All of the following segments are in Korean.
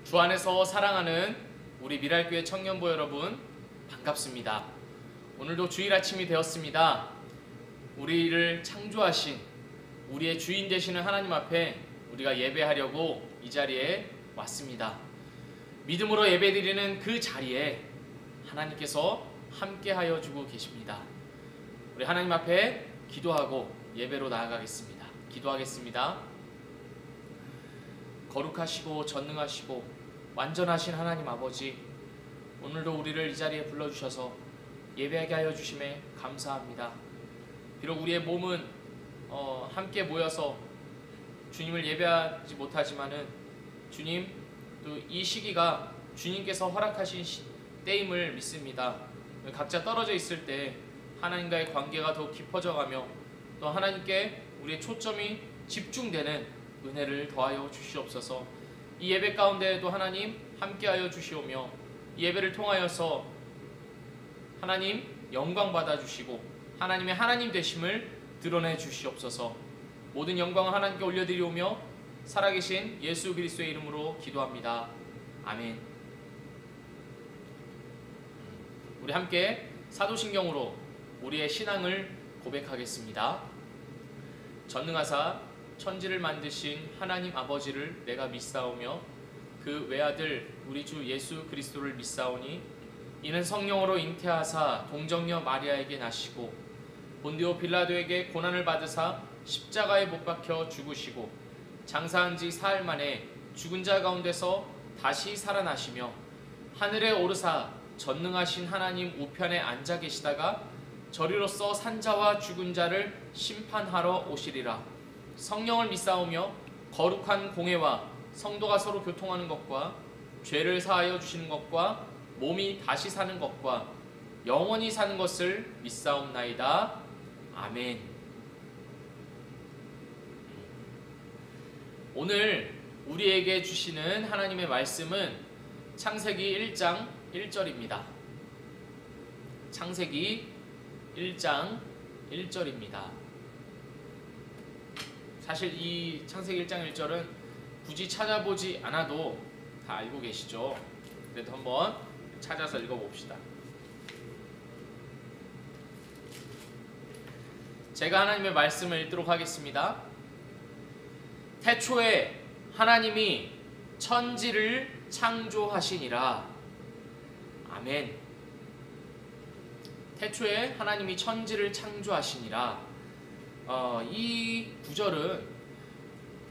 주 안에서 사랑하는 우리 미랄교회 청년부 여러분, 반갑습니다. 오늘도 주일 아침이 되었습니다. 우리를 창조하신 우리의 주인 되시는 하나님 앞에 우리가 예배하려고 이 자리에 왔습니다. 믿음으로 예배드리는 그 자리에 하나님께서 함께하여 주고 계십니다. 우리 하나님 앞에 기도하고 예배로 나아가겠습니다. 기도하겠습니다. 거룩하시고 전능하시고 완전하신 하나님 아버지, 오늘도 우리를 이 자리에 불러주셔서 예배하게 하여 주심에 감사합니다. 비록 우리의 몸은 함께 모여서 주님을 예배하지 못하지만은 주님, 또 이 시기가 주님께서 허락하신 때임을 믿습니다. 각자 떨어져 있을 때 하나님과의 관계가 더욱 깊어져가며 또 하나님께 우리의 초점이 집중되는 은혜를 더하여 주시옵소서. 이 예배 가운데에도 하나님 함께하여 주시오며 이 예배를 통하여서 하나님 영광 받아주시고 하나님의 하나님 되심을 드러내 주시옵소서. 모든 영광을 하나님께 올려드리오며 살아계신 예수 그리스도의 이름으로 기도합니다. 아멘. 우리 함께 사도신경으로 우리의 신앙을 고백하겠습니다. 전능하사 천지를 만드신 하나님 아버지를 내가 믿사오며 그 외아들 우리 주 예수 그리스도를 믿사오니 이는 성령으로 잉태하사 동정녀 마리아에게 나시고 본디오 빌라도에게 고난을 받으사 십자가에 못 박혀 죽으시고 장사한 지 사흘 만에 죽은 자 가운데서 다시 살아나시며 하늘에 오르사 전능하신 하나님 우편에 앉아 계시다가 저리로서 산자와 죽은 자를 심판하러 오시리라. 성령을 믿사오며 거룩한 공회와 성도가 서로 교통하는 것과 죄를 사하여 주시는 것과 몸이 다시 사는 것과 영원히 사는 것을 믿사옵나이다. 아멘. 오늘 우리에게 주시는 하나님의 말씀은 창세기 1장 1절입니다. 창세기 1장 1절입니다. 사실 이 창세기 1장 1절은 굳이 찾아보지 않아도 다 알고 계시죠? 그래도 한번 찾아서 읽어봅시다. 제가 하나님의 말씀을 읽도록 하겠습니다. 태초에 하나님이 천지를 창조하시니라. 아멘. 태초에 하나님이 천지를 창조하시니라. 이 구절은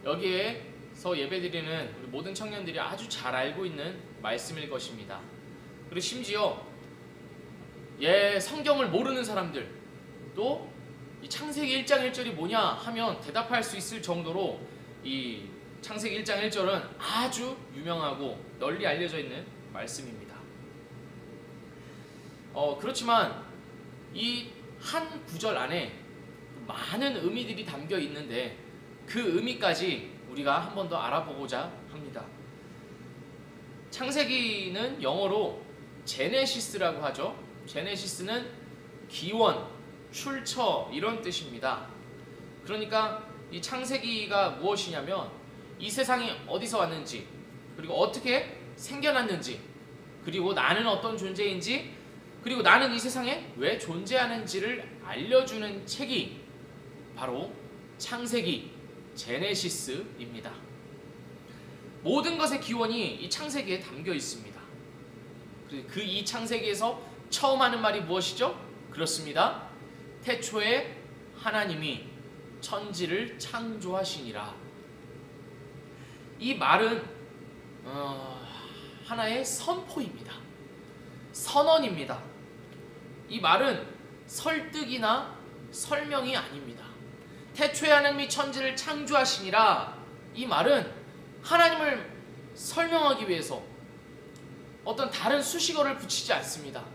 여기에서 예배드리는 우리 모든 청년들이 아주 잘 알고 있는 말씀일 것입니다. 그리고 심지어 성경을 모르는 사람들도 이 창세기 1장 1절이 뭐냐 하면 대답할 수 있을 정도로 이 창세기 1장 1절은 아주 유명하고 널리 알려져 있는 말씀입니다. 그렇지만 이 한 구절 안에 많은 의미들이 담겨 있는데 그 의미까지 우리가 한 번 더 알아보고자 합니다. 창세기는 영어로 제네시스라고 하죠. 제네시스는 기원, 출처 이런 뜻입니다. 그러니까 이 창세기가 무엇이냐면 이 세상이 어디서 왔는지, 그리고 어떻게 생겨났는지, 그리고 나는 어떤 존재인지, 그리고 나는 이 세상에 왜 존재하는지를 알려주는 책이 바로 창세기, 제네시스입니다. 모든 것의 기원이 이 창세기에 담겨 있습니다. 그 이 창세기에서 처음 하는 말이 무엇이죠? 그렇습니다. 태초에 하나님이 천지를 창조하시니라. 이 말은 하나의 선포입니다. 선언입니다. 이 말은 설득이나 설명이 아닙니다. 태초에 하나님이 천지를 창조하시니라. 이 말은 하나님을 설명하기 위해서 어떤 다른 수식어를 붙이지 않습니다.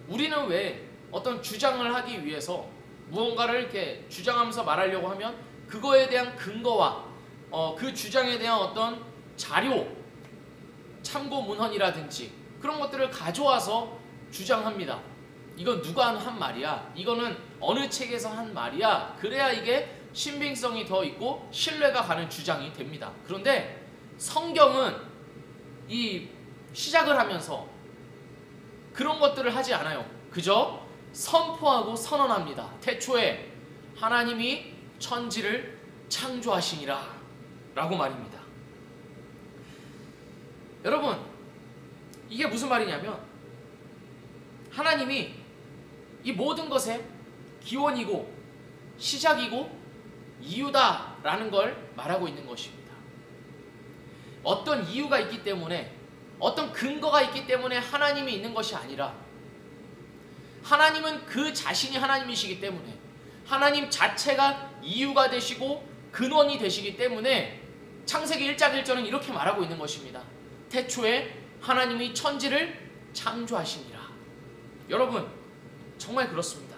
우리는 왜 어떤 주장을 하기 위해서 무언가를 이렇게 주장하면서 말하려고 하면 그거에 대한 근거와 그 주장에 대한 어떤 자료, 참고 문헌이라든지 그런 것들을 가져와서 주장합니다. 이건 누가 한 말이야? 이거는 어느 책에서 한 말이야? 그래야 이게 신빙성이 더 있고 신뢰가 가는 주장이 됩니다. 그런데 성경은 이 시작을 하면서 그런 것들을 하지 않아요. 그저 선포하고 선언합니다. 태초에 하나님이 천지를 창조하시니라 라고 말입니다. 여러분, 이게 무슨 말이냐면 하나님이 이 모든 것의 기원이고 시작이고 이유다라는 걸 말하고 있는 것입니다. 어떤 이유가 있기 때문에, 어떤 근거가 있기 때문에 하나님이 있는 것이 아니라 하나님은 그 자신이 하나님이시기 때문에 하나님 자체가 이유가 되시고 근원이 되시기 때문에 창세기 1장 1절은 이렇게 말하고 있는 것입니다. 태초에 하나님이 천지를 창조하시니라. 여러분, 정말 그렇습니다.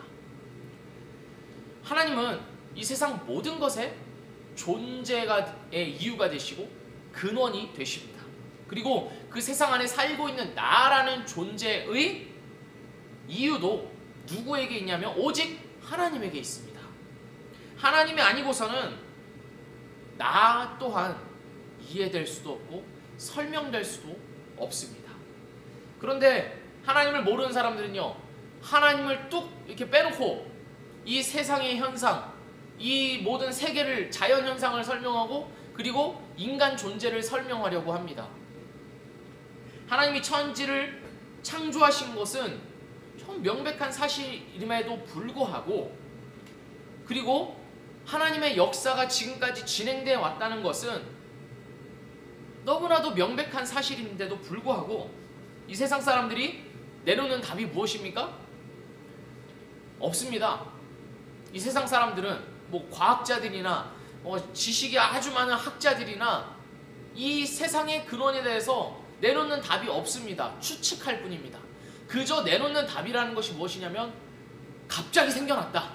하나님은 이 세상 모든 것의 존재의 이유가 되시고 근원이 되십니다. 그리고 그 세상 안에 살고 있는 나라는 존재의 이유도 누구에게 있냐면 오직 하나님에게 있습니다. 하나님이 아니고서는 나 또한 이해될 수도 없고 설명될 수도 없습니다. 그런데 하나님을 모르는 사람들은요, 하나님을 뚝 이렇게 빼놓고 이 세상의 현상, 이 모든 세계를, 자연 현상을 설명하고 그리고 인간 존재를 설명하려고 합니다. 하나님이 천지를 창조하신 것은 좀 명백한 사실임에도 불구하고, 그리고 하나님의 역사가 지금까지 진행되어 왔다는 것은 너무나도 명백한 사실인데도 불구하고 이 세상 사람들이 내놓는 답이 무엇입니까? 없습니다. 이 세상 사람들은 뭐 과학자들이나 지식이 아주 많은 학자들이나 이 세상의 근원에 대해서 내놓는 답이 없습니다. 추측할 뿐입니다. 그저 내놓는 답이라는 것이 무엇이냐면 갑자기 생겨났다.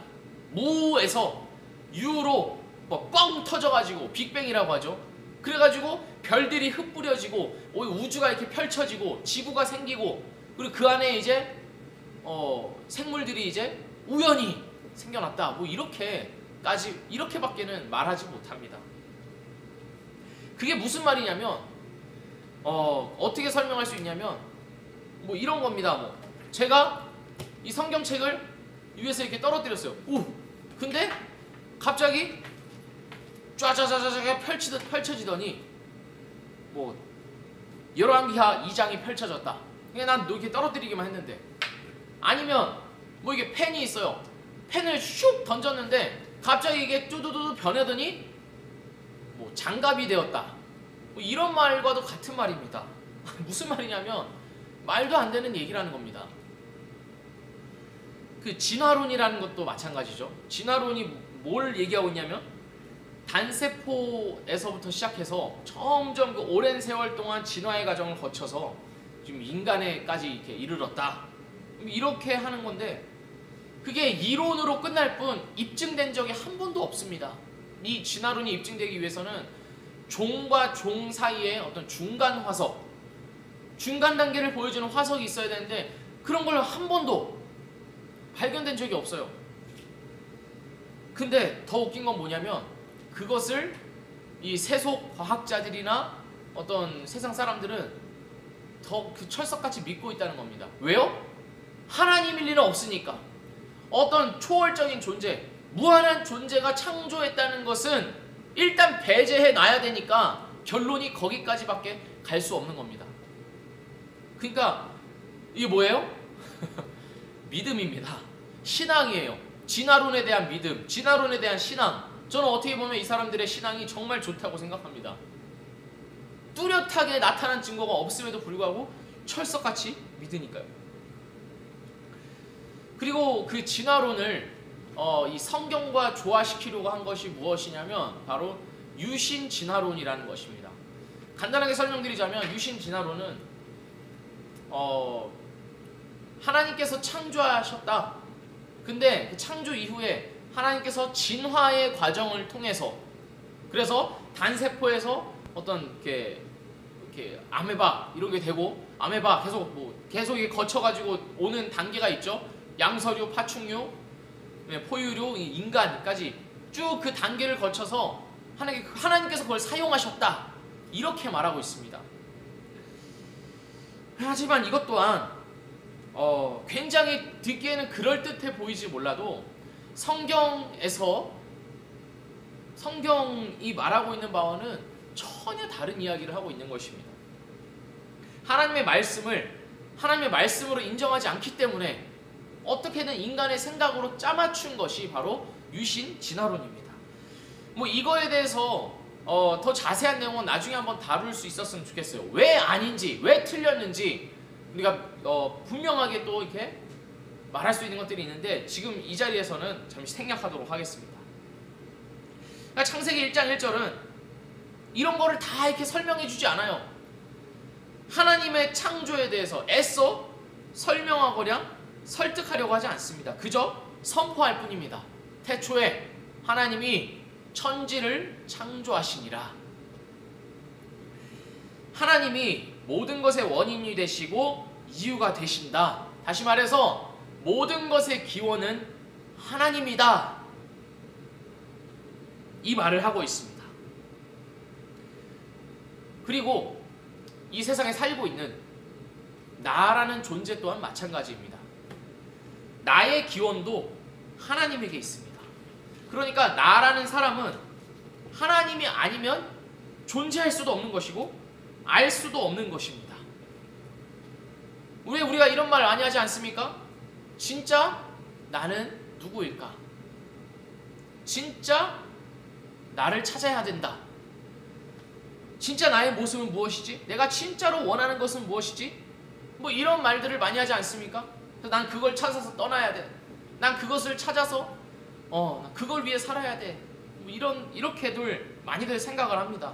무에서 유로 뻥 터져가지고 빅뱅이라고 하죠. 그래가지고 별들이 흩뿌려지고 우주가 이렇게 펼쳐지고 지구가 생기고 그리고 그 안에 이제 생물들이 이제 우연히 생겨났다. 뭐 이렇게밖에는 말하지 못합니다. 그게 무슨 말이냐면 어떻게 설명할 수 있냐면 뭐 이런 겁니다. 뭐 제가 이 성경책을 위에서 이렇게 떨어뜨렸어요. 근데 갑자기 쫙쫙쫙쫙 펼쳐지더니 뭐 열왕기하 2장이 펼쳐졌다. 그냥 난 이렇게 떨어뜨리기만 했는데, 아니면 뭐 이게 펜이 있어요. 펜을 슉 던졌는데 갑자기 이게 뚜두두두 변하더니 뭐 장갑이 되었다. 뭐 이런 말과도 같은 말입니다. 무슨 말이냐면 말도 안 되는 얘기라는 겁니다. 그 진화론이라는 것도 마찬가지죠. 진화론이 뭘 얘기하고 있냐면 단세포에서부터 시작해서 점점 그 오랜 세월 동안 진화의 과정을 거쳐서 지금 인간에까지 이렇게 이르렀다. 이렇게 하는 건데 그게 이론으로 끝날 뿐 입증된 적이 한 번도 없습니다. 이 진화론이 입증되기 위해서는 종과 종 사이에 어떤 중간 화석, 중간 단계를 보여주는 화석이 있어야 되는데 그런 걸 한 번도 발견된 적이 없어요. 근데 더 웃긴 건 뭐냐면 그것을 이 세속 과학자들이나 어떤 세상 사람들은 더 그 철석같이 믿고 있다는 겁니다. 왜요? 하나님일 리는 없으니까. 어떤 초월적인 존재, 무한한 존재가 창조했다는 것은 일단 배제해 놔야 되니까 결론이 거기까지밖에 갈 수 없는 겁니다. 그러니까 이게 뭐예요? 믿음입니다. 신앙이에요. 진화론에 대한 믿음, 진화론에 대한 신앙. 저는 어떻게 보면 이 사람들의 신앙이 정말 좋다고 생각합니다. 뚜렷하게 나타난 증거가 없음에도 불구하고 철석같이 믿으니까요. 그리고 그 진화론을 이 성경과 조화시키려고 한 것이 무엇이냐면 바로 유신 진화론이라는 것입니다. 간단하게 설명드리자면 유신 진화론은 하나님께서 창조하셨다. 근데 그 창조 이후에 하나님께서 진화의 과정을 통해서, 그래서 단세포에서 어떤 이렇게 아메바 이런 게 되고, 아메바 계속 이게 거쳐가지고 오는 단계가 있죠. 양서류, 파충류, 포유류, 인간까지 쭉 그 단계를 거쳐서 하나님께서 그걸 사용하셨다. 이렇게 말하고 있습니다. 하지만 이것 또한 굉장히 듣기에는 그럴듯해 보이지 몰라도 성경이 말하고 있는 바와는 전혀 다른 이야기를 하고 있는 것입니다. 하나님의 말씀으로 인정하지 않기 때문에 어떻게든 인간의 생각으로 짜맞춘 것이 바로 유신 진화론입니다. 뭐 이거에 대해서 더 자세한 내용은 나중에 한번 다룰 수 있었으면 좋겠어요. 왜 아닌지, 왜 틀렸는지 우리가 분명하게 또 이렇게 말할 수 있는 것들이 있는데 지금 이 자리에서는 잠시 생략하도록 하겠습니다. 그러니까 창세기 1장 1절은 이런 거를 다 이렇게 설명해 주지 않아요. 하나님의 창조에 대해서 애써 설명하거나 설득하려고 하지 않습니다. 그저 선포할 뿐입니다. 태초에 하나님이 천지를 창조하시니라. 하나님이 모든 것의 원인이 되시고 이유가 되신다. 다시 말해서 모든 것의 기원은 하나님이다. 이 말을 하고 있습니다. 그리고 이 세상에 살고 있는 나라는 존재 또한 마찬가지입니다. 나의 기원도 하나님에게 있습니다. 그러니까 나라는 사람은 하나님이 아니면 존재할 수도 없는 것이고 알 수도 없는 것입니다. 왜 우리가 이런 말 많이 하지 않습니까? 진짜 나는 누구일까? 진짜 나를 찾아야 된다. 진짜 나의 모습은 무엇이지? 내가 진짜로 원하는 것은 무엇이지? 뭐 이런 말들을 많이 하지 않습니까? 난 그걸 찾아서 떠나야 돼. 난 그것을 찾아서 그걸 위해 살아야 돼. 뭐 이렇게들 많이들 생각을 합니다.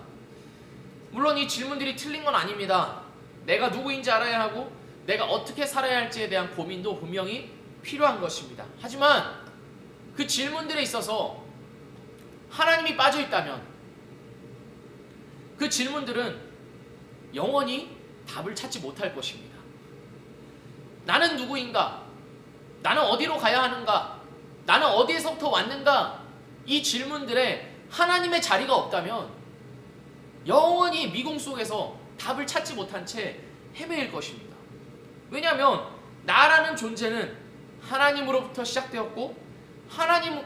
물론 이 질문들이 틀린 건 아닙니다. 내가 누구인지 알아야 하고 내가 어떻게 살아야 할지에 대한 고민도 분명히 필요한 것입니다. 하지만 그 질문들에 있어서 하나님이 빠져 있다면 그 질문들은 영원히 답을 찾지 못할 것입니다. 나는 누구인가? 나는 어디로 가야 하는가? 나는 어디에서부터 왔는가? 이 질문들에 하나님의 자리가 없다면 영원히 미궁 속에서 답을 찾지 못한 채 헤매일 것입니다. 왜냐하면 나라는 존재는 하나님으로부터 시작되었고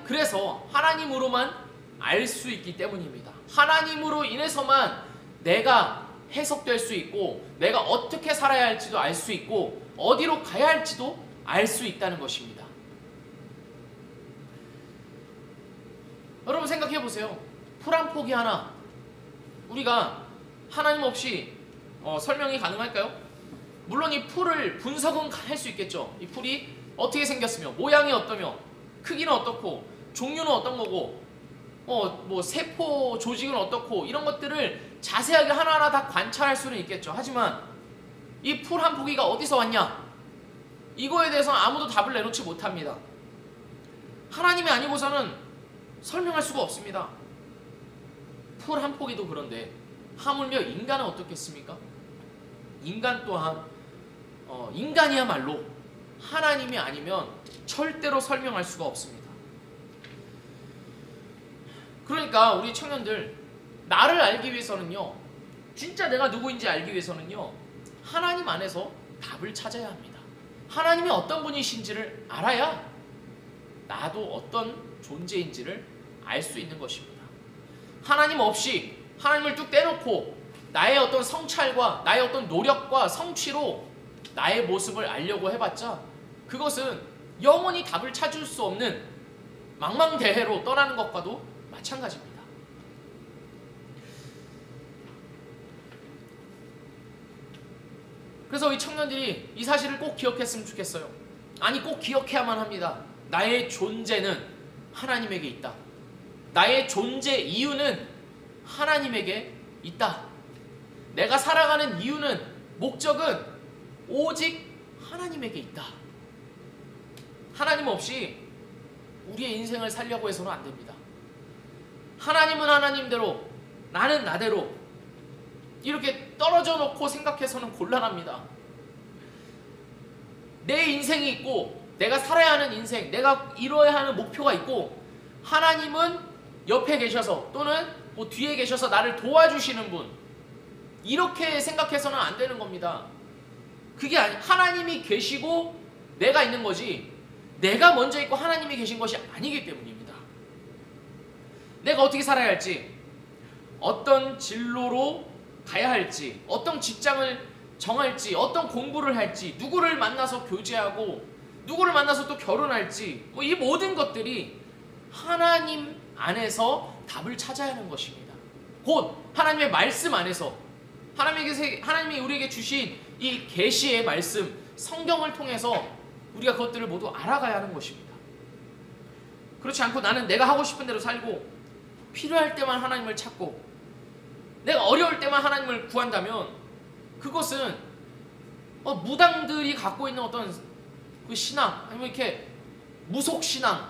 그래서 하나님으로만 알 수 있기 때문입니다. 하나님으로 인해서만 내가 해석될 수 있고 내가 어떻게 살아야 할지도 알 수 있고 어디로 가야 할지도 알 수 있다는 것입니다. 여러분 생각해 보세요. 풀 한 포기 하나 우리가 하나님 없이 설명이 가능할까요? 물론 이 풀을 분석은 할 수 있겠죠. 이 풀이 어떻게 생겼으며 모양이 어떠며 크기는 어떻고 종류는 어떤 거고 뭐 세포 조직은 어떻고 이런 것들을 자세하게 하나하나 다 관찰할 수는 있겠죠. 하지만 이 풀 한 포기가 어디서 왔냐? 이거에 대해서는 아무도 답을 내놓지 못합니다. 하나님이 아니고서는 설명할 수가 없습니다. 풀 한 포기도 그런데 하물며 인간은 어떻겠습니까? 인간 또한 인간이야말로 하나님이 아니면 절대로 설명할 수가 없습니다. 그러니까 우리 청년들 나를 알기 위해서는요, 진짜 내가 누구인지 알기 위해서는요, 하나님 안에서 답을 찾아야 합니다. 하나님이 어떤 분이신지를 알아야 나도 어떤 존재인지를 알 수 있는 것입니다. 하나님 없이 하나님을 뚝 떼놓고 나의 어떤 성찰과 나의 어떤 노력과 성취로 나의 모습을 알려고 해봤자 그것은 영원히 답을 찾을 수 없는 망망대해로 떠나는 것과도 마찬가지입니다. 그래서 이 청년들이 이 사실을 꼭 기억했으면 좋겠어요. 아니 꼭 기억해야만 합니다. 나의 존재는 하나님에게 있다. 나의 존재 이유는 하나님에게 있다. 내가 살아가는 이유는 목적은 오직 하나님에게 있다. 하나님 없이 우리의 인생을 살려고 해서는 안 됩니다. 하나님은 하나님대로 나는 나대로 이렇게 떨어져 놓고 생각해서는 곤란합니다. 내 인생이 있고 내가 살아야 하는 인생, 내가 이뤄야 하는 목표가 있고 하나님은 옆에 계셔서 또는 뭐 뒤에 계셔서 나를 도와주시는 분, 이렇게 생각해서는 안 되는 겁니다. 그게 하나님이 계시고 내가 있는 거지 내가 먼저 있고 하나님이 계신 것이 아니기 때문입니다. 내가 어떻게 살아야 할지, 어떤 진로로 가야 할지, 어떤 직장을 정할지, 어떤 공부를 할지, 누구를 만나서 교제하고 누구를 만나서 또 결혼할지, 이 모든 것들이 하나님 안에서 답을 찾아야 하는 것입니다. 곧 하나님의 말씀 안에서 하나님이 우리에게 주신 이 계시의 말씀, 성경을 통해서 우리가 그것들을 모두 알아가야 하는 것입니다. 그렇지 않고 나는 내가 하고 싶은 대로 살고 필요할 때만 하나님을 찾고 내가 어려울 때만 하나님을 구한다면 그것은 무당들이 갖고 있는 어떤 그 신앙, 아니면 이렇게 무속 신앙,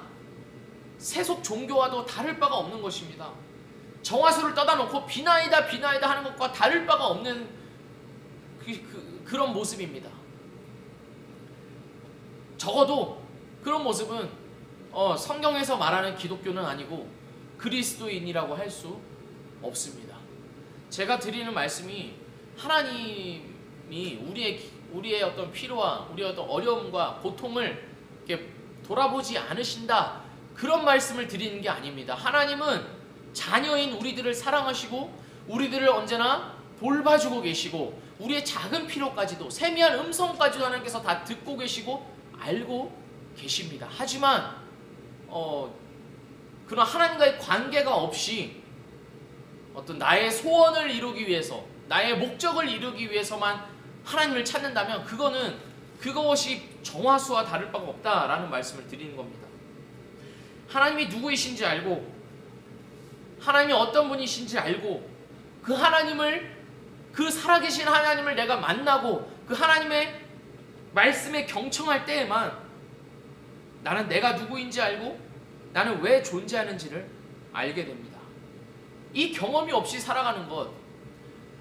세속 종교와도 다를 바가 없는 것입니다. 정화수를 떠다 놓고 비나이다 비나이다 하는 것과 다를 바가 없는 그런 모습입니다. 적어도 그런 모습은 성경에서 말하는 기독교는 아니고 그리스도인이라고 할 수 없습니다. 제가 드리는 말씀이 하나님이 우리의 어떤 필요와 우리의 어떤 어려움과 고통을 이렇게 돌아보지 않으신다, 그런 말씀을 드리는 게 아닙니다. 하나님은 자녀인 우리들을 사랑하시고 우리들을 언제나 돌봐주고 계시고 우리의 작은 필요까지도, 세미한 음성까지도 하나님께서 다 듣고 계시고 알고 계십니다. 하지만 그런 하나님과의 관계가 없이 어떤 나의 소원을 이루기 위해서, 나의 목적을 이루기 위해서만 하나님을 찾는다면 그것이 정화수와 다를 바가 없다라는 말씀을 드리는 겁니다. 하나님이 누구이신지 알고 하나님이 어떤 분이신지 알고 그 살아계신 하나님을 내가 만나고 그 하나님의 말씀에 경청할 때에만 나는 내가 누구인지 알고 나는 왜 존재하는지를 알게 됩니다. 이 경험이 없이 살아가는 것,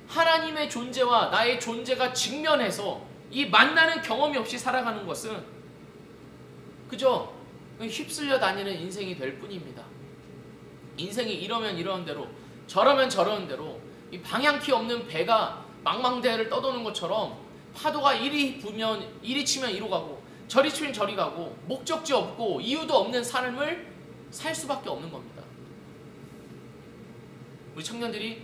하나님의 존재와 나의 존재가 직면해서 이 만나는 경험이 없이 살아가는 것은 그저 휩쓸려 다니는 인생이 될 뿐입니다. 인생이 이러면 이러는 대로 저러면 저러는 대로 이 방향키 없는 배가 망망대해를 떠도는 것처럼 파도가 이리 부면 이리 치면 이로 가고 저리 치면 저리 가고 목적지 없고 이유도 없는 삶을 살 수밖에 없는 겁니다. 우리 청년들이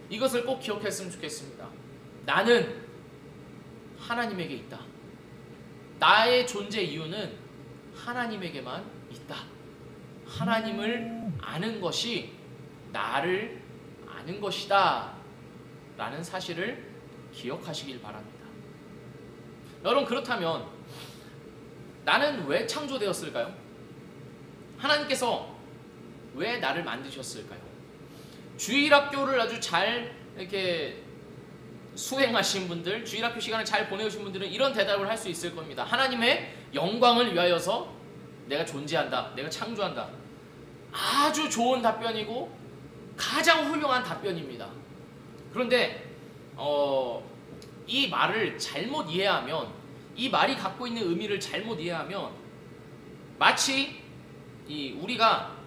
이것을 꼭 기억했으면 좋겠습니다. 나는 하나님에게 있다. 나의 존재 이유는 하나님에게만 있다. 하나님을 아는 것이 나를 아는 것이다 라는 사실을 기억하시길 바랍니다. 여러분, 그렇다면 나는 왜 창조되었을까요? 하나님께서 왜 나를 만드셨을까요? 주일학교를 아주 잘 이렇게 수행하신 분들, 주일학교 시간을 잘 보내오신 분들은 이런 대답을 할 수 있을 겁니다. 하나님의 영광을 위하여서 내가 존재한다, 내가 창조한다. 아주 좋은 답변이고 가장 훌륭한 답변입니다. 그런데 이 말을 잘못 이해하면, 이 말이 갖고 있는 의미를 잘못 이해하면 마치 우리가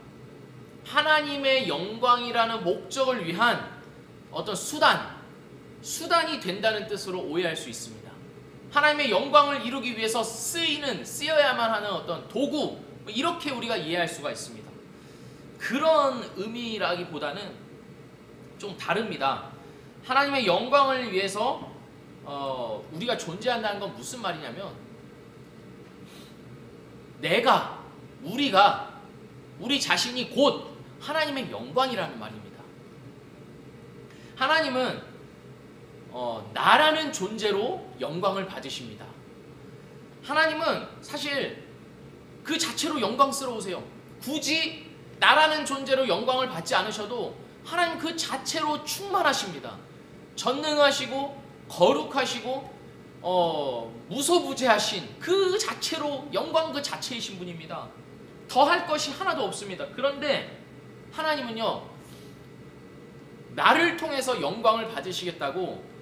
하나님의 영광이라는 목적을 위한 어떤 수단이 된다는 뜻으로 오해할 수 있습니다. 하나님의 영광을 이루기 위해서 쓰여야만 하는 어떤 도구, 이렇게 우리가 이해할 수가 있습니다. 그런 의미라기보다는 좀 다릅니다. 하나님의 영광을 위해서 우리가 존재한다는 건 무슨 말이냐면 우리 자신이 곧 하나님의 영광이라는 말입니다. 하나님은 나라는 존재로 영광을 받으십니다. 하나님은 사실 그 자체로 영광스러우세요. 굳이 나라는 존재로 영광을 받지 않으셔도 하나님 그 자체로 충만하십니다. 전능하시고 거룩하시고 무소부재하신 그 자체로 영광 그 자체이신 분입니다. 더할 것이 하나도 없습니다. 그런데 하나님은요, 나를 통해서 영광을 받으시겠다고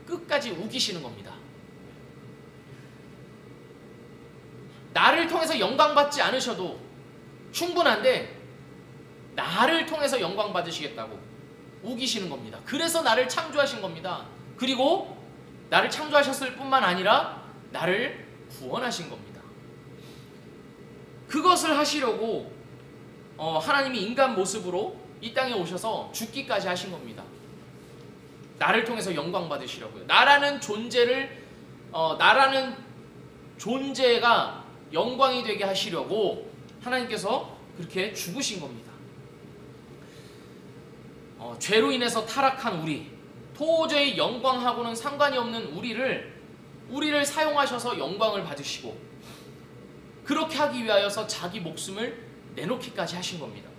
끝까지 우기시는 겁니다. 나를 통해서 영광 받지 않으셔도 충분한데 나를 통해서 영광 받으시겠다고 우기시는 겁니다. 그래서 나를 창조하신 겁니다. 그리고 나를 창조하셨을 뿐만 아니라 나를 구원하신 겁니다. 그것을 하시려고 하나님이 인간 모습으로 이 땅에 오셔서 죽기까지 하신 겁니다. 나를 통해서 영광 받으시려고요. 나라는 존재가 영광이 되게 하시려고 하나님께서 그렇게 죽으신 겁니다. 죄로 인해서 타락한 우리, 도저히 영광하고는 상관이 없는 우리를 사용하셔서 영광을 받으시고, 그렇게 하기 위하여서 자기 목숨을 내놓기까지 하신 겁니다.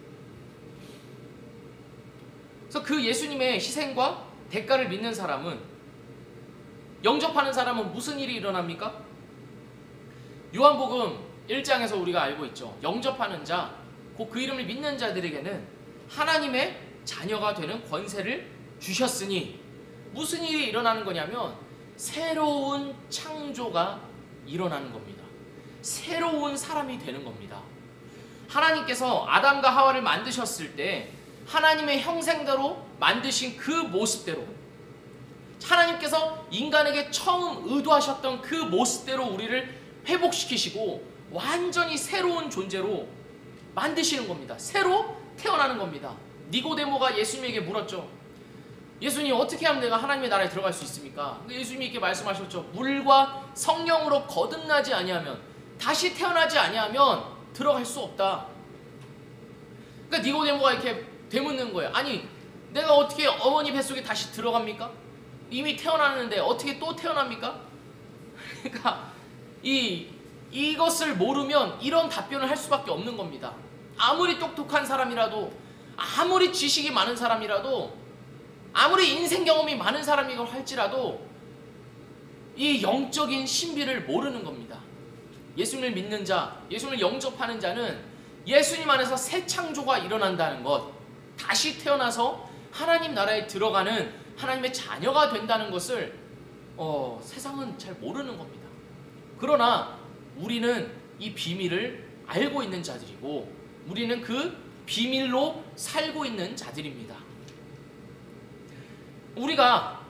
그래서 그 예수님의 희생과 대가를 믿는 사람은, 영접하는 사람은 무슨 일이 일어납니까? 요한복음 1장에서 우리가 알고 있죠. 영접하는 자, 곧 그 이름을 믿는 자들에게는 하나님의 자녀가 되는 권세를 주셨으니, 무슨 일이 일어나는 거냐면 새로운 창조가 일어나는 겁니다. 새로운 사람이 되는 겁니다. 하나님께서 아담과 하와를 만드셨을 때 하나님의 형상대로 만드신 그 모습대로, 하나님께서 인간에게 처음 의도하셨던 그 모습대로 우리를 회복시키시고 완전히 새로운 존재로 만드시는 겁니다. 새로 태어나는 겁니다. 니고데모가 예수님에게 물었죠. 예수님, 어떻게 하면 내가 하나님의 나라에 들어갈 수 있습니까? 예수님이 이렇게 말씀하셨죠. 물과 성령으로 거듭나지 아니하면, 다시 태어나지 아니하면 들어갈 수 없다. 그러니까 니고데모가 이렇게 되묻는 거예요. 아니, 내가 어떻게 어머니 뱃속에 다시 들어갑니까? 이미 태어났는데 어떻게 또 태어납니까? 그러니까 이것을 모르면 이런 답변을 할 수밖에 없는 겁니다. 아무리 똑똑한 사람이라도, 아무리 지식이 많은 사람이라도, 아무리 인생 경험이 많은 사람이고 할지라도 이 영적인 신비를 모르는 겁니다. 예수님을 믿는 자, 예수님을 영접하는 자는 예수님 안에서 새 창조가 일어난다는 것, 다시 태어나서 하나님 나라에 들어가는 하나님의 자녀가 된다는 것을 세상은 잘 모르는 겁니다. 그러나 우리는 이 비밀을 알고 있는 자들이고, 우리는 그 비밀로 살고 있는 자들입니다. 우리가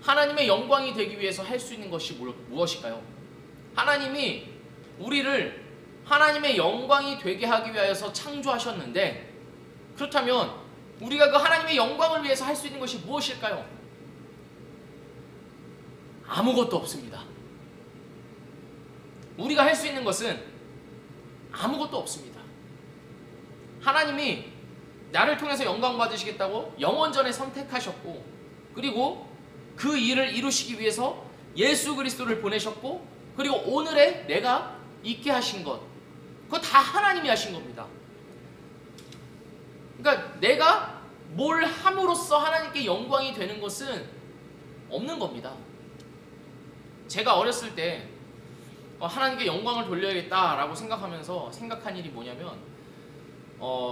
하나님의 영광이 되기 위해서 할 수 있는 것이 무엇일까요? 하나님이 우리를 하나님의 영광이 되게 하기 위하여서 창조하셨는데, 그렇다면 우리가 그 하나님의 영광을 위해서 할 수 있는 것이 무엇일까요? 아무것도 없습니다. 우리가 할 수 있는 것은 아무것도 없습니다. 하나님이 나를 통해서 영광 받으시겠다고 영원전에 선택하셨고, 그리고 그 일을 이루시기 위해서 예수 그리스도를 보내셨고, 그리고 오늘의 내가 있게 하신 것, 그거 다 하나님이 하신 겁니다. 그러니까 내가 뭘 함으로써 하나님께 영광이 되는 것은 없는 겁니다. 제가 어렸을 때 하나님께 영광을 돌려야겠다라고 생각하면서 생각한 일이 뭐냐면,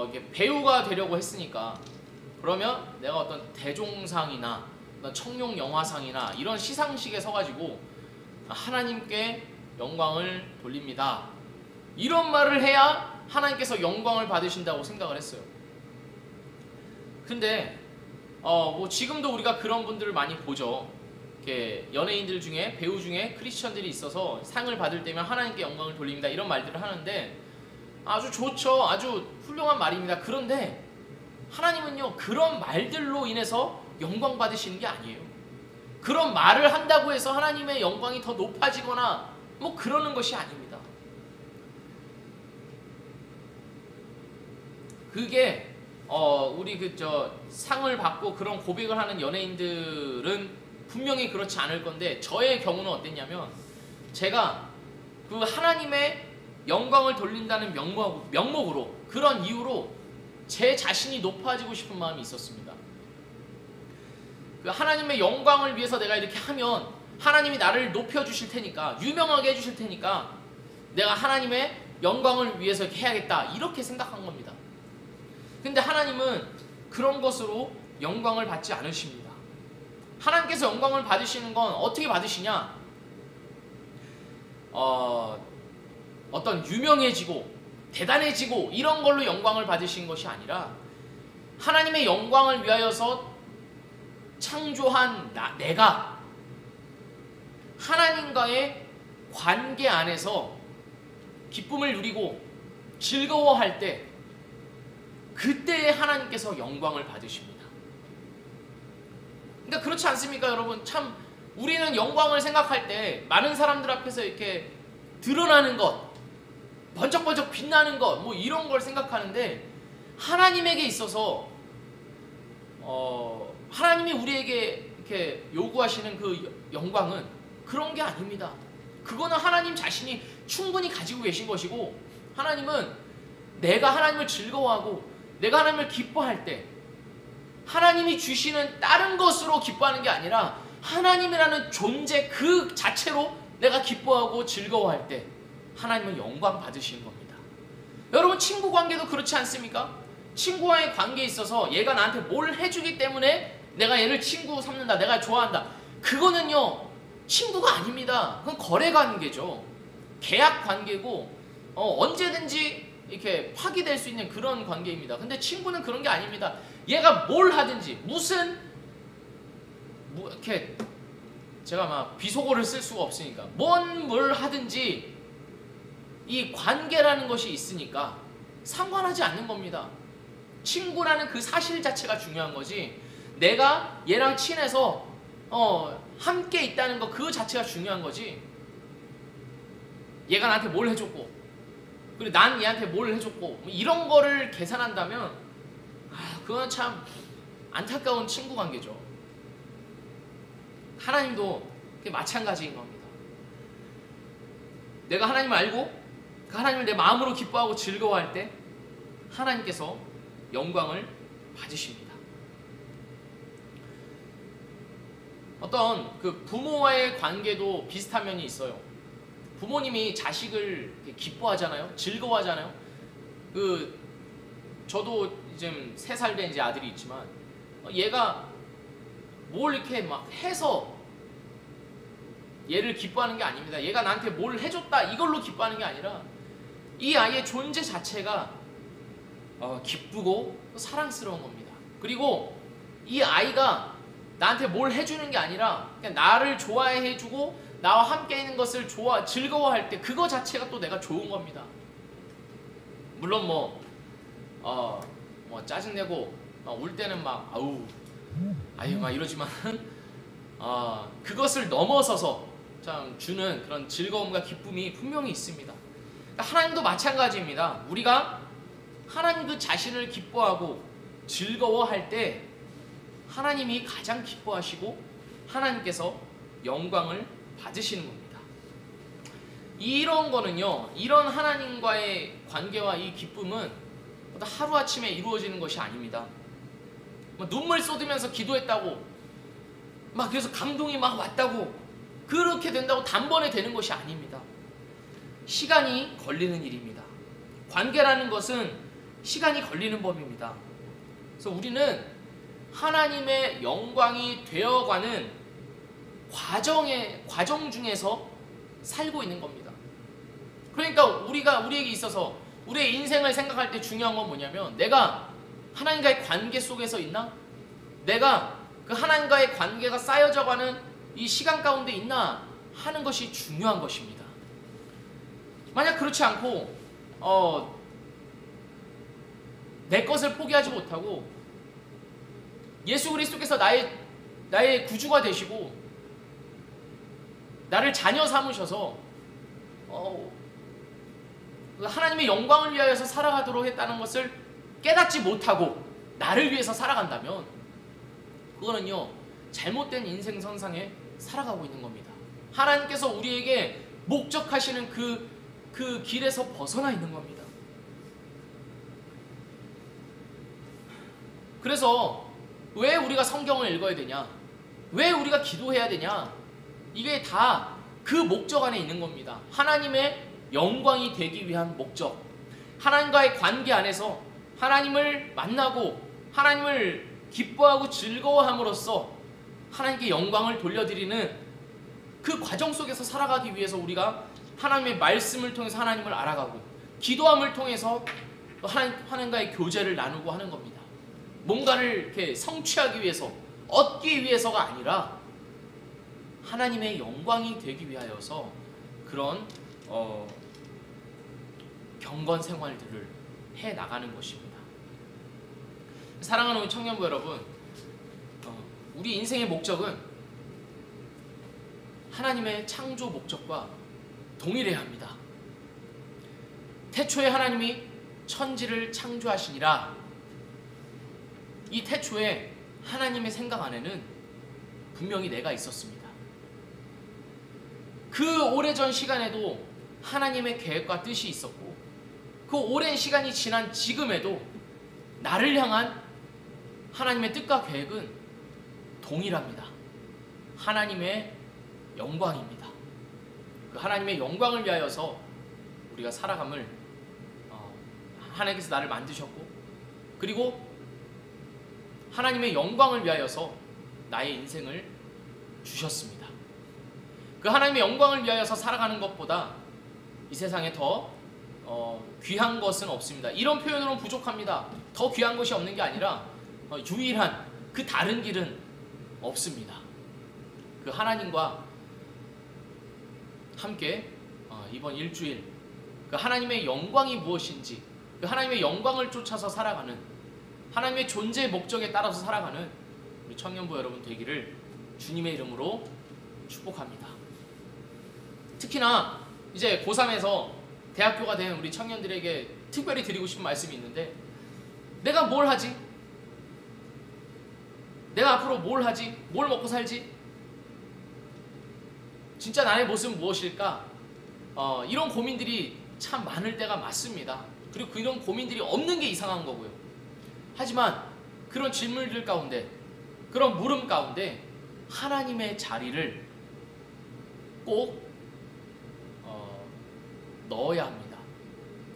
이게 배우가 되려고 했으니까, 그러면 내가 어떤 대종상이나 어떤 청룡 영화상이나 이런 시상식에 서가지고 하나님께 영광을 돌립니다, 이런 말을 해야 하나님께서 영광을 받으신다고 생각을 했어요. 근데 뭐 지금도 우리가 그런 분들을 많이 보죠. 이렇게 연예인들 중에, 배우 중에 크리스천들이 있어서 상을 받을 때면 하나님께 영광을 돌립니다, 이런 말들을 하는데 아주 좋죠. 아주 훌륭한 말입니다. 그런데 하나님은요, 그런 말들로 인해서 영광 받으시는 게 아니에요. 그런 말을 한다고 해서 하나님의 영광이 더 높아지거나 뭐 그러는 것이 아닙니다. 그게 우리 상을 받고 그런 고백을 하는 연예인들은 분명히 그렇지 않을 건데, 저의 경우는 어땠냐면, 제가 그 하나님의 영광을 돌린다는 명목으로, 그런 이유로 제 자신이 높아지고 싶은 마음이 있었습니다. 그 하나님의 영광을 위해서 내가 이렇게 하면 하나님이 나를 높여주실 테니까, 유명하게 해주실 테니까 내가 하나님의 영광을 위해서 이렇게 해야겠다, 이렇게 생각한 겁니다. 근데 하나님은 그런 것으로 영광을 받지 않으십니다. 하나님께서 영광을 받으시는 건 어떻게 받으시냐? 어떤 유명해지고 대단해지고 이런 걸로 영광을 받으신 것이 아니라, 하나님의 영광을 위하여서 창조한 내가 하나님과의 관계 안에서 기쁨을 누리고 즐거워할 때 그때에 하나님께서 영광을 받으십니다. 그러니까 그렇지 않습니까, 여러분? 참 우리는 영광을 생각할 때 많은 사람들 앞에서 이렇게 드러나는 것, 번쩍번쩍 빛나는 것, 뭐 이런 걸 생각하는데 하나님에게 있어서 하나님이 우리에게 이렇게 요구하시는 그 영광은 그런 게 아닙니다. 그거는 하나님 자신이 충분히 가지고 계신 것이고, 하나님은 내가 하나님을 즐거워하고 내가 하나님을 기뻐할 때 하나님이 주시는 다른 것으로 기뻐하는 게 아니라 하나님이라는 존재 그 자체로 내가 기뻐하고 즐거워할 때 하나님은 영광 받으시는 겁니다. 여러분, 친구 관계도 그렇지 않습니까? 친구와의 관계에 있어서 얘가 나한테 뭘 해주기 때문에 내가 얘를 친구 삼는다, 내가 좋아한다. 그거는요, 친구가 아닙니다. 그건 거래 관계죠. 계약 관계고 언제든지 이렇게 파기될 수 있는 그런 관계입니다. 근데 친구는 그런 게 아닙니다. 얘가 뭘 하든지 이렇게 제가 막 비속어를 쓸 수가 없으니까 뭘 하든지 이 관계라는 것이 있으니까 상관하지 않는 겁니다. 친구라는 그 사실 자체가 중요한 거지, 내가 얘랑 친해서 함께 있다는 거 그 자체가 중요한 거지, 얘가 나한테 뭘 해줬고 그리고 난 얘한테 뭘 해줬고 뭐 이런 거를 계산한다면 그건 참 안타까운 친구 관계죠. 하나님도 마찬가지인 겁니다. 내가 하나님을 알고 그 하나님을 내 마음으로 기뻐하고 즐거워할 때 하나님께서 영광을 받으십니다. 어떤 그 부모와의 관계도 비슷한 면이 있어요. 부모님이 자식을 기뻐하잖아요. 즐거워하잖아요. 저도 지금 3살 된 이제 아들이 있지만 얘가 뭘 이렇게 막 해서 얘를 기뻐하는 게 아닙니다. 얘가 나한테 뭘 해줬다 이걸로 기뻐하는 게 아니라 이 아이의 존재 자체가 기쁘고 사랑스러운 겁니다. 그리고 이 아이가 나한테 뭘 해주는 게 아니라 그냥 나를 좋아해주고 나와 함께 있는 것을 즐거워할 때 그거 자체가 또 내가 좋은 겁니다. 물론 뭐 짜증내고 울 때는 막 아유 막 이러지만 그것을 넘어서서 참 주는 그런 즐거움과 기쁨이 분명히 있습니다. 그러니까 하나님도 마찬가지입니다. 우리가 하나님 그 자신을 기뻐하고 즐거워할 때 하나님이 가장 기뻐하시고 하나님께서 영광을 받으시는 겁니다. 이런 거는요, 이런 하나님과의 관계와 이 기쁨은 하루아침에 이루어지는 것이 아닙니다. 눈물 쏟으면서 기도했다고 그래서 감동이 막 왔다고 그렇게 된다고 단번에 되는 것이 아닙니다. 시간이 걸리는 일입니다. 관계라는 것은 시간이 걸리는 법입니다. 그래서 우리는 하나님의 영광이 되어가는 과정 중에서 살고 있는 겁니다. 그러니까 우리에게 있어서 우리의 인생을 생각할 때 중요한 건 뭐냐면, 내가 하나님과의 관계 속에서 있나? 내가 그 하나님과의 관계가 쌓여져가는 이 시간 가운데 있나 하는 것이 중요한 것입니다. 만약 그렇지 않고 내 것을 포기하지 못하고 예수 그리스도께서 나의 구주가 되시고 나를 자녀 삼으셔서 하나님의 영광을 위하여서 살아가도록 했다는 것을 깨닫지 못하고 나를 위해서 살아간다면 그거는요, 잘못된 인생선상에 살아가고 있는 겁니다. 하나님께서 우리에게 목적하시는 그 길에서 벗어나 있는 겁니다. 그래서 왜 우리가 성경을 읽어야 되냐? 왜 우리가 기도해야 되냐? 이게 다 그 목적 안에 있는 겁니다. 하나님의 영광이 되기 위한 목적, 하나님과의 관계 안에서 하나님을 만나고 하나님을 기뻐하고 즐거워함으로써 하나님께 영광을 돌려드리는 그 과정 속에서 살아가기 위해서 우리가 하나님의 말씀을 통해서 하나님을 알아가고 기도함을 통해서 하나님과의 교제를 나누고 하는 겁니다. 뭔가를 이렇게 성취하기 위해서, 얻기 위해서가 아니라 하나님의 영광이 되기 위하여서 그런 경건 생활들을 해 나가는 것입니다. 사랑하는 우리 청년부 여러분, 우리 인생의 목적은 하나님의 창조 목적과 동일해야 합니다. 태초에 하나님이 천지를 창조하시니라. 이 태초에 하나님의 생각 안에는 분명히 내가 있었습니다. 그 오래전 시간에도 하나님의 계획과 뜻이 있었고, 그 오랜 시간이 지난 지금에도 나를 향한 하나님의 뜻과 계획은 동일합니다. 하나님의 영광입니다. 그 하나님의 영광을 위하여서 우리가 살아감을 하나님께서 나를 만드셨고, 그리고 하나님의 영광을 위하여서 나의 인생을 주셨습니다. 그 하나님의 영광을 위하여서 살아가는 것보다 이 세상에 더 귀한 것은 없습니다. 이런 표현으로는 부족합니다. 더 귀한 것이 없는 게 아니라 유일한 그 다른 길은 없습니다. 그 하나님과 함께 이번 일주일 그 하나님의 영광이 무엇인지, 그 하나님의 영광을 쫓아서 살아가는, 하나님의 존재의 목적에 따라서 살아가는 우리 청년부 여러분 되기를 주님의 이름으로 축복합니다. 특히나 이제 고3에서 대학교가 된 우리 청년들에게 특별히 드리고 싶은 말씀이 있는데, 내가 뭘 하지? 내가 앞으로 뭘 하지? 뭘 먹고 살지? 진짜 나의 모습은 무엇일까? 이런 고민들이 참 많을 때가 맞습니다. 그리고 이런 고민들이 없는 게 이상한 거고요. 하지만 그런 질문들 가운데, 그런 물음 가운데 하나님의 자리를 꼭 넣어야 합니다.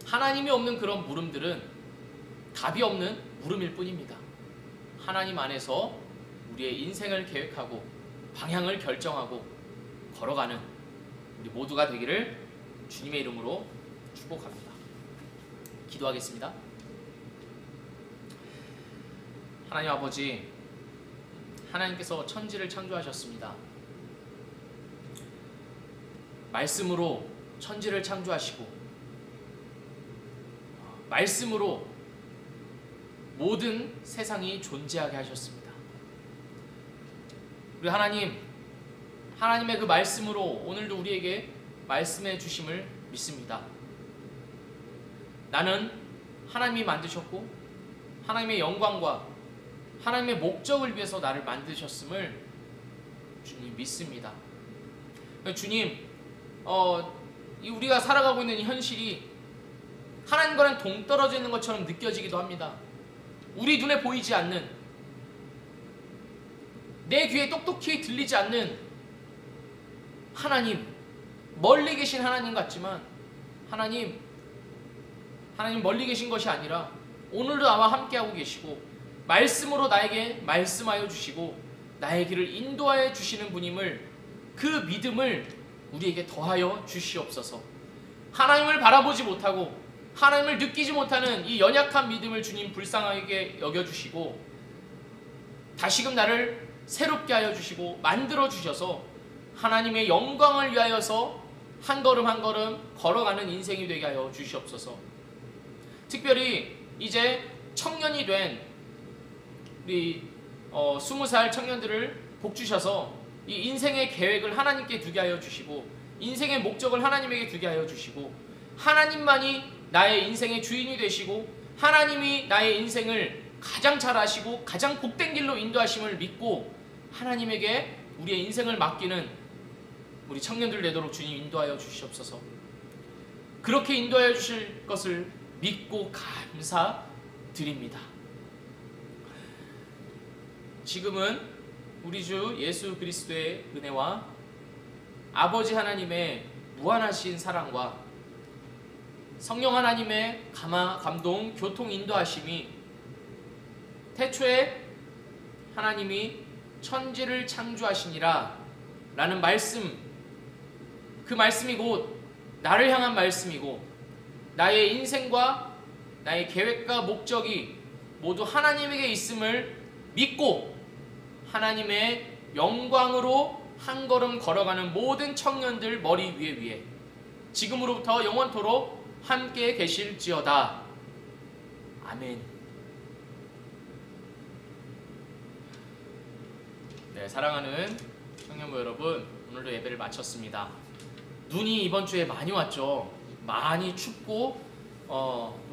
하나님이 없는 그런 물음들은 답이 없는 물음일 뿐입니다. 하나님 안에서 우리의 인생을 계획하고 방향을 결정하고 걸어가는 우리 모두가 되기를 주님의 이름으로 축복합니다. 기도하겠습니다. 하나님 아버지, 하나님께서 천지를 창조하셨습니다. 말씀으로 천지를 창조하시고 말씀으로 모든 세상이 존재하게 하셨습니다. 우리 하나님의 그 말씀으로 오늘도 우리에게 말씀해 주심을 믿습니다. 나는 하나님이 만드셨고 하나님의 영광과 하나님의 목적을 위해서 나를 만드셨음을 주님 믿습니다. 주님, 우리가 살아가고 있는 이 현실이 하나님과는 동떨어져 있는 것처럼 느껴지기도 합니다. 우리 눈에 보이지 않는, 내 귀에 똑똑히 들리지 않는 하나님, 멀리 계신 하나님 같지만 하나님 멀리 계신 것이 아니라 오늘도 나와 함께하고 계시고 말씀으로 나에게 말씀하여 주시고 나의 길을 인도하여 주시는 분임을, 그 믿음을 우리에게 더하여 주시옵소서. 하나님을 바라보지 못하고 하나님을 느끼지 못하는 이 연약한 믿음을 주님 불쌍하게 여겨주시고 다시금 나를 새롭게 하여 주시고 만들어 주셔서 하나님의 영광을 위하여서 한 걸음 한 걸음 걸어가는 인생이 되게 하여 주시옵소서. 특별히 이제 청년이 된 우리 20살 청년들을 복 주셔서 이 인생의 계획을 하나님께 두게 하여 주시고 인생의 목적을 하나님에게 두게 하여 주시고 하나님만이 나의 인생의 주인이 되시고 하나님이 나의 인생을 가장 잘 아시고 가장 복된 길로 인도하심을 믿고 하나님에게 우리의 인생을 맡기는 우리 청년들 되도록 주님 인도하여 주시옵소서. 그렇게 인도하여 주실 것을 믿고 감사드립니다. 지금은 우리 주 예수 그리스도의 은혜와 아버지 하나님의 무한하신 사랑과 성령 하나님의 감동, 교통, 인도하심이 태초에 하나님이 천지를 창조하시니라 라는 말씀, 그 말씀이 곧 나를 향한 말씀이고 나의 인생과 나의 계획과 목적이 모두 하나님에게 있음을 믿고 하나님의 영광으로 한 걸음 걸어가는 모든 청년들 머리 위에 지금으로부터 영원토록 함께 계실지어다. 아멘. 네, 사랑하는 청년부 여러분, 오늘도 예배를 마쳤습니다. 눈이 이번 주에 많이 왔죠. 많이 춥고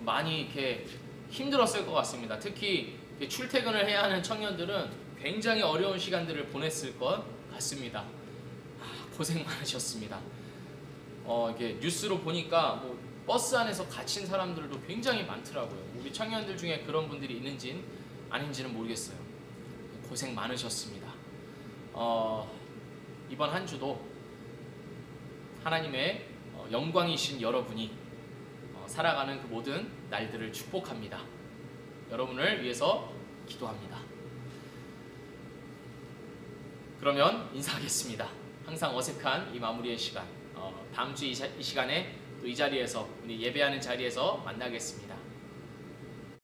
많이 이렇게 힘들었을 것 같습니다. 특히 출퇴근을 해야 하는 청년들은 굉장히 어려운 시간들을 보냈을 것 같습니다. 고생 많으셨습니다. 이게 뉴스로 보니까 뭐 버스 안에서 갇힌 사람들도 굉장히 많더라고요. 우리 청년들 중에 그런 분들이 있는지는 아닌지는 모르겠어요. 고생 많으셨습니다. 이번 한 주도 하나님의 영광이신 여러분이 살아가는 그 모든 날들을 축복합니다. 여러분을 위해서 기도합니다. 그러면 인사하겠습니다. 항상 어색한 이 마무리의 시간, 다음 주 이 시간에 또 이 자리에서 우리 예배하는 자리에서 만나겠습니다.